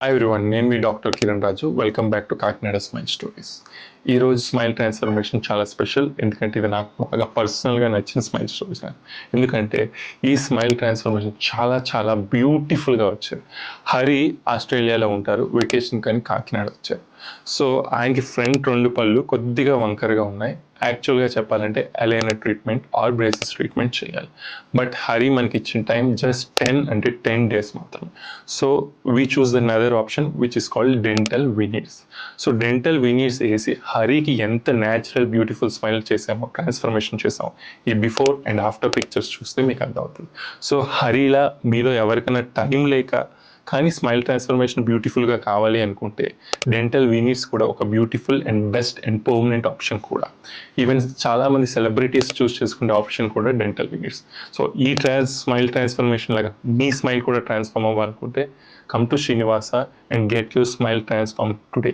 Hi everyone, నేను మీ doctor Kiran Raju. Welcome back to Kakinada smile stories. ఈరోజు స్మైల్ ట్రాన్స్ఫర్మేషన్ చాలా స్పెషల్, ఎందుకంటే ఇది నాకు బాగా పర్సనల్గా నచ్చిన స్మైల్ స్టోరీస్. ఎందుకంటే ఈ స్మైల్ ట్రాన్స్ఫర్మేషన్ చాలా చాలా బ్యూటిఫుల్గా వచ్చారు. హరి ఆస్ట్రేలియాలో ఉంటారు, వెకేషన్ కానీ కాకినాడ వచ్చారు. సో ఆయనకి ఫ్రంట్ 2 పళ్ళు కొద్దిగా వంకరగా ఉన్నాయి. యాక్చువల్గా చెప్పాలంటే aligner treatment or braces treatment చేయాలి. బట్ హరి మనకి ఇచ్చిన టైం జస్ట్ 10 డేస్ మాత్రం. So we choose another option which is called dental veneers. So dental veneers వేసి హరికి ఎంత న్యాచురల్ బ్యూటిఫుల్ స్మైల్ చేసామో, ట్రాన్స్ఫర్మేషన్ చేసామో, ఈ బిఫోర్ అండ్ ఆఫ్టర్ పిక్చర్స్ చూస్తే మీకు అర్థమవుతుంది. సో హరిలా మీలో ఎవరికైనా టైం లేక కానీ స్మైల్ ట్రాన్స్ఫర్మేషన్ బ్యూటిఫుల్గా కావాలి అనుకుంటే డెంటల్ వినీర్స్ కూడా ఒక beautiful and best and permanent option కూడా. ఈవెన్ చాలామంది సెలబ్రిటీస్ చూస్ చేసుకునే ఆప్షన్ కూడా డెంటల్ వినీర్స్. సో ఈ స్మైల్ ట్రాన్స్ఫర్మేషన్ లాగా మీ స్మైల్ కూడా ట్రాన్స్ఫార్మ్ అవ్వాలనుకుంటే come to Srinivasa and get your smile transformed today.